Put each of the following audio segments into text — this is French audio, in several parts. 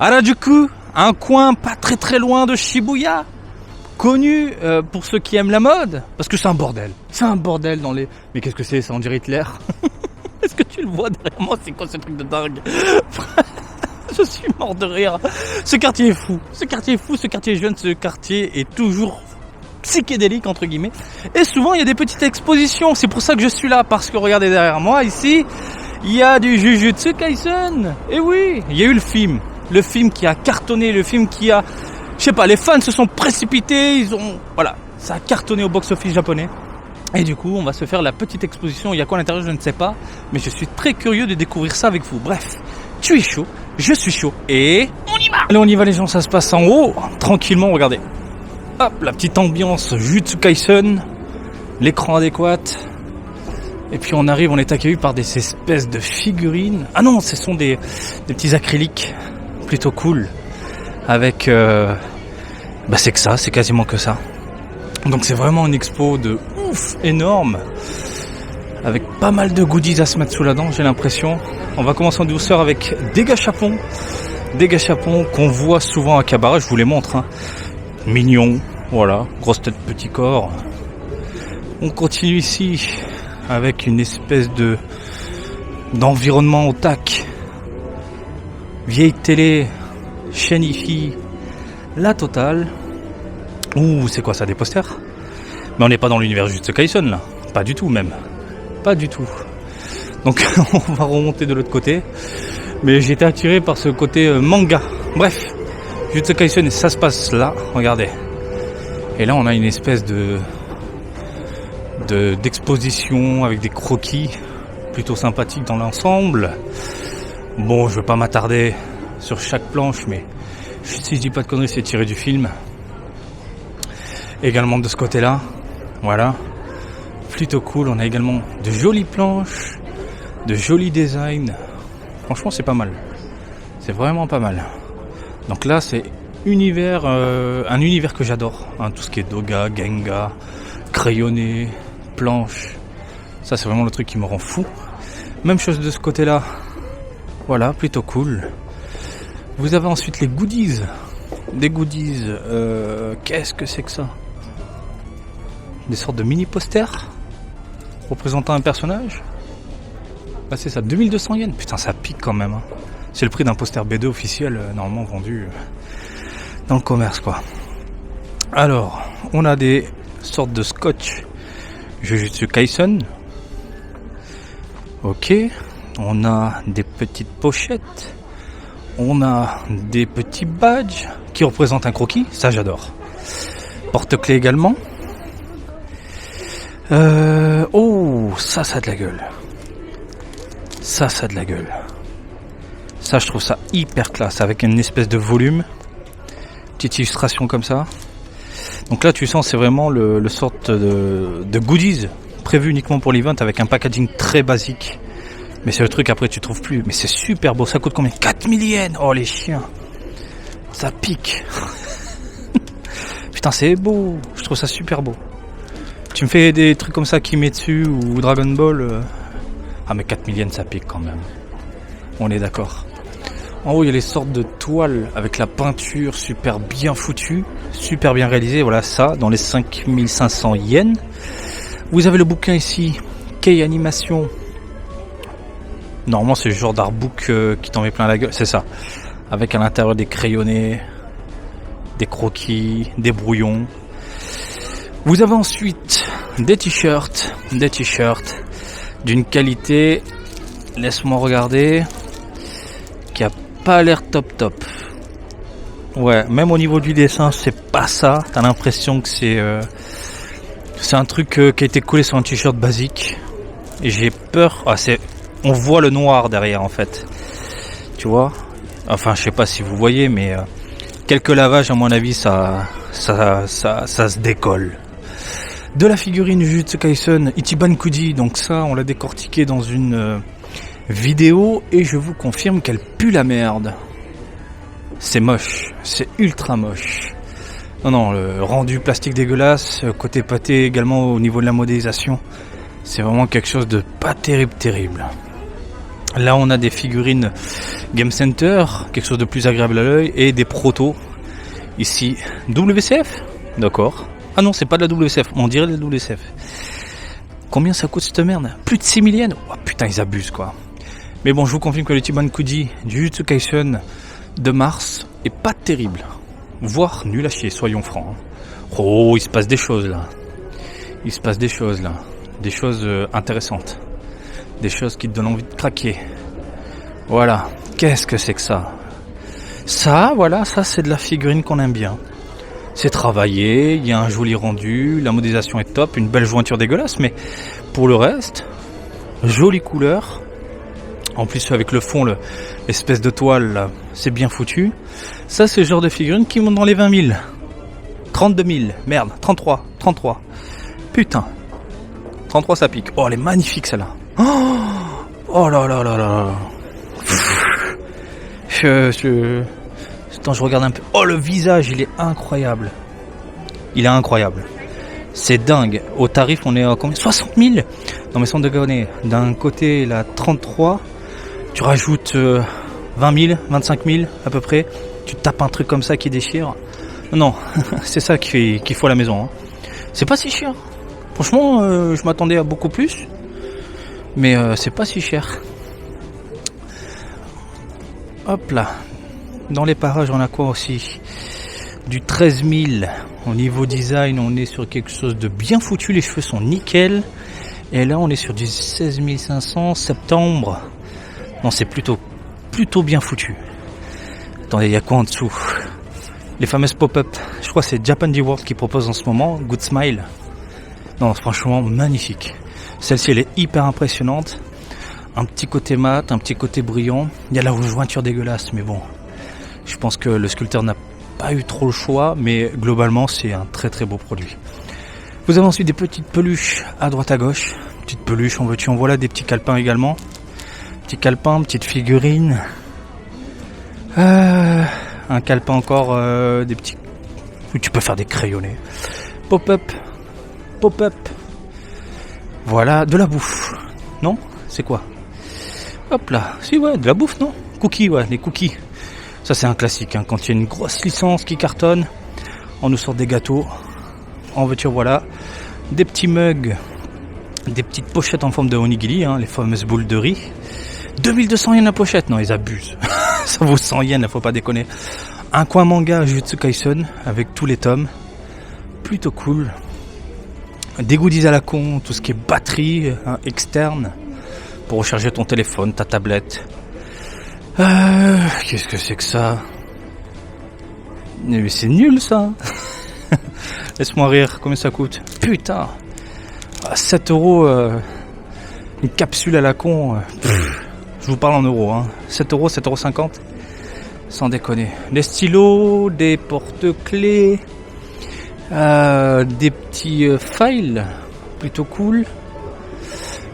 Harajuku, un coin pas très loin de Shibuya, connu pour ceux qui aiment la mode, parce que c'est un bordel. C'est un bordel dans les... Mais qu'est-ce que c'est? Ça on dirait Hitler. Est-ce que tu le vois derrière moi? C'est quoi ce truc de dingue? Je suis mort de rire. Ce quartier est fou. Ce quartier est jeune, ce quartier est toujours psychédélique entre guillemets. Et souvent il y a des petites expositions. C'est pour ça que je suis là, parce que regardez derrière moi ici, il y a du Jujutsu Kaisen. Et oui, il y a eu le film qui a cartonné, le film qui a, je sais pas, les fans se sont précipités, voilà, ça a cartonné au box-office japonais. Et du coup, on va se faire la petite exposition. Il y a quoi à l'intérieur, je ne sais pas, mais je suis très curieux de découvrir ça avec vous. Bref, tu es chaud, je suis chaud, et on y va. Allez, on y va les gens, ça se passe en haut, tranquillement, regardez. Hop, la petite ambiance Jujutsu Kaisen, l'écran adéquat. Et puis on arrive, on est accueilli par des espèces de figurines. Ah non, ce sont des petits acryliques, plutôt cool. Avec, c'est que ça, c'est quasiment que ça. Donc c'est vraiment une expo de ouf, énorme, avec pas mal de goodies à se mettre sous la dent, j'ai l'impression. On va commencer en douceur avec des gâchapons qu'on voit souvent à Kabara, je vous les montre, hein. Mignon, voilà, grosse tête, petit corps. On continue ici avec une espèce d'environnement au tac. Vieille télé, chaîne hi-fi, la totale. Ouh, c'est quoi ça, des posters? Mais on n'est pas dans l'univers Jujutsu Kaisen là, pas du tout même, pas du tout. Donc on va remonter de l'autre côté, mais j'ai été attiré par ce côté manga. Bref, Jujutsu Kaisen, ça se passe là, regardez. Et là on a une espèce d'exposition avec des croquis plutôt sympathiques dans l'ensemble. Bon, je vais pas m'attarder sur chaque planche, mais si je dis pas de conneries, c'est tiré du film. Également de ce côté-là, voilà, plutôt cool. On a également de jolies planches, de jolis designs. Franchement, c'est pas mal. C'est vraiment pas mal. Donc là, c'est un univers que j'adore. Hein, tout ce qui est doga, genga, crayonné, planche. Ça, c'est vraiment le truc qui me rend fou. Même chose de ce côté-là. Voilà, plutôt cool. Vous avez ensuite les goodies. Des goodies, qu'est-ce que c'est que ça? Des sortes de mini-posters représentant un personnage. Ah, c'est ça, 2200 yens. Putain, ça pique quand même, hein. C'est le prix d'un poster B2 officiel, normalement vendu dans le commerce, quoi. Alors, on a des sortes de scotch Jujutsu Kaisen. Ok. On a des petites pochettes. On a des petits badges qui représentent un croquis. Ça, j'adore. Porte-clés également. Oh, ça a de la gueule. Ça a de la gueule. Ça, je trouve ça hyper classe, avec une espèce de volume. Petite illustration comme ça. Donc là, tu sens, c'est vraiment le sorte de goodies prévu uniquement pour l'event, avec un packaging très basique. Mais c'est le truc, après, tu trouves plus. Mais c'est super beau. Ça coûte combien? 4000 yens. Oh, les chiens. Ça pique. Putain, c'est beau. Je trouve ça super beau. Tu me fais des trucs comme ça, Kimetsu ou Dragon Ball. Ah, mais 4000 yens, ça pique quand même. On est d'accord. En haut, il y a les sortes de toiles avec la peinture super bien foutue, super bien réalisée. Voilà, ça, dans les 5500 yens. Vous avez le bouquin ici, Kei Animation. Normalement, c'est le genre d'artbook qui t'en met plein la gueule. C'est ça. Avec à l'intérieur des crayonnés, des croquis, des brouillons. Vous avez ensuite des t-shirts d'une qualité, laisse-moi regarder, qui a pas l'air top. Ouais, même au niveau du dessin, c'est pas ça. T'as l'impression que c'est un truc qui a été collé sur un t-shirt basique. Et j'ai peur. On voit le noir derrière en fait. Tu vois? Enfin, je sais pas si vous voyez, mais quelques lavages, à mon avis, ça se décolle. De la figurine Jujutsu Kaisen Ichiban Kuji, donc ça, on l'a décortiqué dans une vidéo et je vous confirme qu'elle pue la merde. C'est moche, c'est ultra moche. Non, le rendu plastique dégueulasse, côté pâté également au niveau de la modélisation, c'est vraiment quelque chose de pas terrible. Là, on a des figurines Game Center, quelque chose de plus agréable à l'œil, et des protos. Ici, WCF. D'accord. Ah non, c'est pas de la WCF, on dirait de la WCF. Combien ça coûte cette merde? Plus de 6 000 yens. Oh putain, ils abusent quoi. Mais bon, je vous confirme que le Chibankuji du Jujutsu Kaisen de mars est pas terrible. Voire nul à chier, soyons francs. Oh, il se passe des choses là. Il se passe des choses là. Des choses intéressantes. Des choses qui te donnent envie de craquer. Voilà. Qu'est-ce que c'est que ça? Ça, voilà, ça c'est de la figurine qu'on aime bien. C'est travaillé, il y a un joli rendu, la modélisation est top, une belle jointure dégueulasse, mais pour le reste, jolie couleur. En plus avec le fond, l'espèce de toile, là, c'est bien foutu. Ça c'est le genre de figurine qui monte dans les 20 000. 32 000, merde, 33. Putain. 33 ça pique. Oh elle est magnifique celle-là. Oh là là là là. Attends, je regarde un peu. Oh le visage, il est incroyable. Il est incroyable. C'est dingue. Au tarif, on est à combien? 60 000. Non mais sans déconner. D'un côté, la 33. Tu rajoutes 20 000, 25 000 à peu près. Tu tapes un truc comme ça qui déchire. Non, c'est ça qu'il faut à la maison. Hein. C'est pas si cher. Franchement, je m'attendais à beaucoup plus. Mais c'est pas si cher. Hop là. Dans les parages, on a quoi aussi? Du 13 000. Au niveau design, on est sur quelque chose de bien foutu. Les cheveux sont nickel. Et là, on est sur du 16 500 septembre. Non, c'est plutôt bien foutu. Attendez, il y a quoi en dessous? Les fameuses pop-up. Je crois que c'est Japan D-World qui propose en ce moment. Good Smile. Non, franchement, magnifique. Celle-ci, elle est hyper impressionnante. Un petit côté mat, un petit côté brillant. Il y a la jointure dégueulasse, mais bon. Je pense que le sculpteur n'a pas eu trop le choix, mais globalement, c'est un très très beau produit. Vous avez ensuite des petites peluches à droite à gauche. Petites peluches, en veux-tu, en voilà, des petits calepins également. Petit calepin, petite figurine. Un calepin encore, des petits... Oui, tu peux faire des crayonnés. Pop-up. Voilà, de la bouffe. Non? C'est quoi? Hop là. Si, ouais, de la bouffe, non? Cookies, ouais, les cookies. Ça, c'est un classique, hein. Quand il y a une grosse licence qui cartonne, on nous sort des gâteaux. En veux-tu, voilà. Des petits mugs. Des petites pochettes en forme de onigiri, hein, les fameuses boules de riz. 2200 yens la pochette. Non, ils abusent. Ça vaut 100 yens, là, faut pas déconner. Un coin manga Jujutsu Kaisen avec tous les tomes. Plutôt cool. Des goodies à la con, tout ce qui est batterie externe pour recharger ton téléphone, ta tablette. Qu'est-ce que c'est que ça? Mais c'est nul ça. Laisse-moi rire, combien ça coûte? Putain, 7 €, une capsule à la con. Je vous parle en euros, hein. 7 €, 7,50 €. Sans déconner. Des stylos, des porte-clés, des petits files, plutôt cool.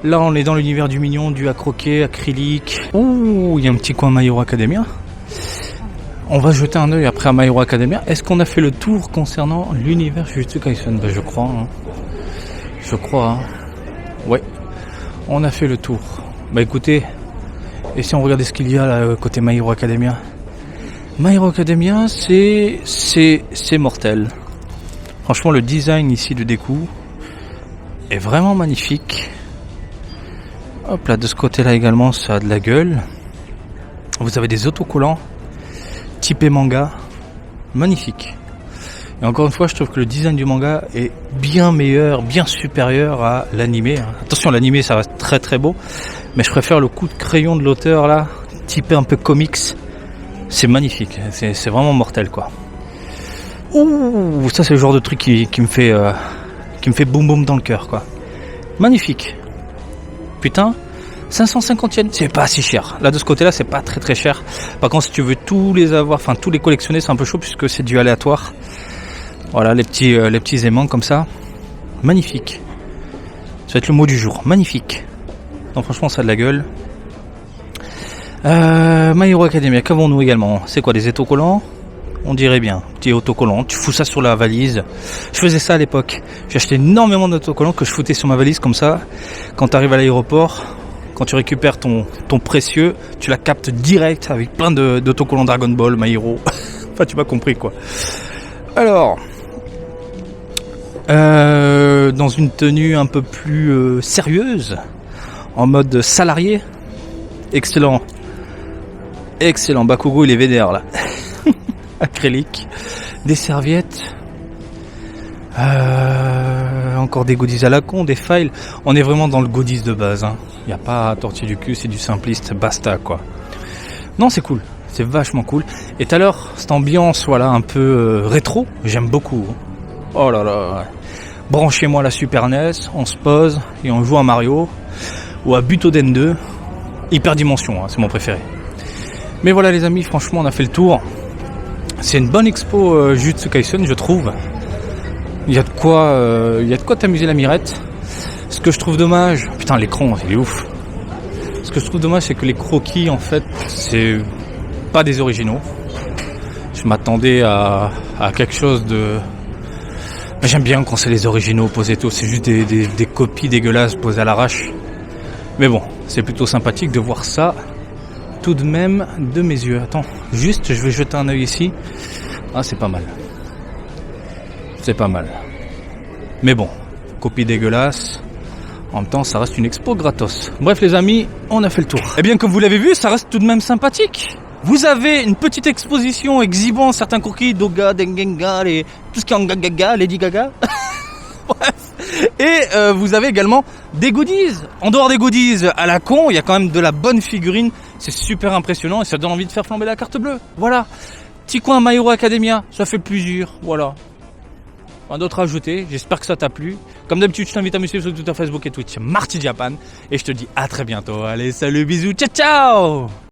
Là, on est dans l'univers du mignon, du à croquer, acrylique. Ouh, il y a un petit coin My Hero Academia. On va jeter un œil après à My Hero Academia. Est-ce qu'on a fait le tour concernant l'univers Jujutsu Kaisen? Ben, je crois. Hein. Je crois. Hein. Ouais, on a fait le tour. Bah écoutez, et si on regardait ce qu'il y a là côté My Hero Academia? My Hero Academia, c'est mortel. Franchement, le design ici de Deku est vraiment magnifique. Hop là, de ce côté-là également, ça a de la gueule. Vous avez des autocollants typés manga, magnifique. Et encore une fois, je trouve que le design du manga est bien meilleur, bien supérieur à l'animé. Attention, l'animé, ça reste très très beau, mais je préfère le coup de crayon de l'auteur là, typé un peu comics. C'est magnifique, c'est vraiment mortel quoi. Ouh, ça c'est le genre de truc qui me fait boum boum dans le cœur quoi. Magnifique. Putain, 550 yens, c'est pas si cher. Là de ce côté-là, c'est pas très très cher. Par contre, si tu veux tous les avoir, enfin tous les collectionner, c'est un peu chaud puisque c'est du aléatoire. Voilà, les petits aimants comme ça. Magnifique. Ça va être le mot du jour. Magnifique. Donc franchement, ça a de la gueule. My Hero Academia, qu'avons-nous également? C'est quoi, des autocollants? On dirait bien, petit autocollant, tu fous ça sur la valise. Je faisais ça à l'époque. J'ai acheté énormément d'autocollants que je foutais sur ma valise comme ça. Quand tu arrives à l'aéroport, quand tu récupères ton précieux, tu la captes direct avec plein d'autocollants Dragon Ball, My Hero. Enfin, tu m'as compris quoi. Alors, dans une tenue un peu plus sérieuse, en mode salarié, excellent. Bakugo il est vénère là. Acrylique, des serviettes, encore des goodies à la con, des files. On est vraiment dans le goodies de base, hein. Y a pas à tortiller du cul, c'est du simpliste, basta quoi. Non, c'est cool, c'est vachement cool. Et tout à l'heure, cette ambiance voilà un peu rétro, j'aime beaucoup. Oh là là. Branchez-moi la Super NES, on se pose et on joue à Mario ou à Butoden 2. Hyperdimension, hein, c'est mon préféré. Mais voilà les amis, franchement on a fait le tour. C'est une bonne expo Jujutsu Kaisen, je trouve. Il y a de quoi t'amuser la mirette. Ce que je trouve dommage, putain l'écran, il est ouf. Ce que je trouve dommage, c'est que les croquis, en fait, c'est pas des originaux. Je m'attendais à quelque chose de... J'aime bien quand c'est les originaux posés tout, c'est juste des copies dégueulasses posées à l'arrache. Mais bon, c'est plutôt sympathique de voir ça. Tout de même de mes yeux. Attends, juste, je vais jeter un œil ici. Ah, c'est pas mal. C'est pas mal. Mais bon, copie dégueulasse. En même temps, ça reste une expo gratos. Bref, les amis, on a fait le tour. Eh bien, comme vous l'avez vu, ça reste tout de même sympathique. Vous avez une petite exposition exhibant certains croquis d'Oga, Dengenga, tout ce qui est en Gaga, Lady Gaga. Bref. Et vous avez également des goodies. En dehors des goodies à la con, il y a quand même de la bonne figurine. C'est super impressionnant et ça donne envie de faire flamber la carte bleue. Voilà. Petit coin My Hero Academia, ça fait plaisir. Voilà. Rien d'autre à ajouter. J'espère que ça t'a plu. Comme d'habitude, je t'invite à me suivre sur Twitter, Facebook et Twitch, Marty Japan. Et je te dis à très bientôt. Allez, salut, bisous, ciao, ciao!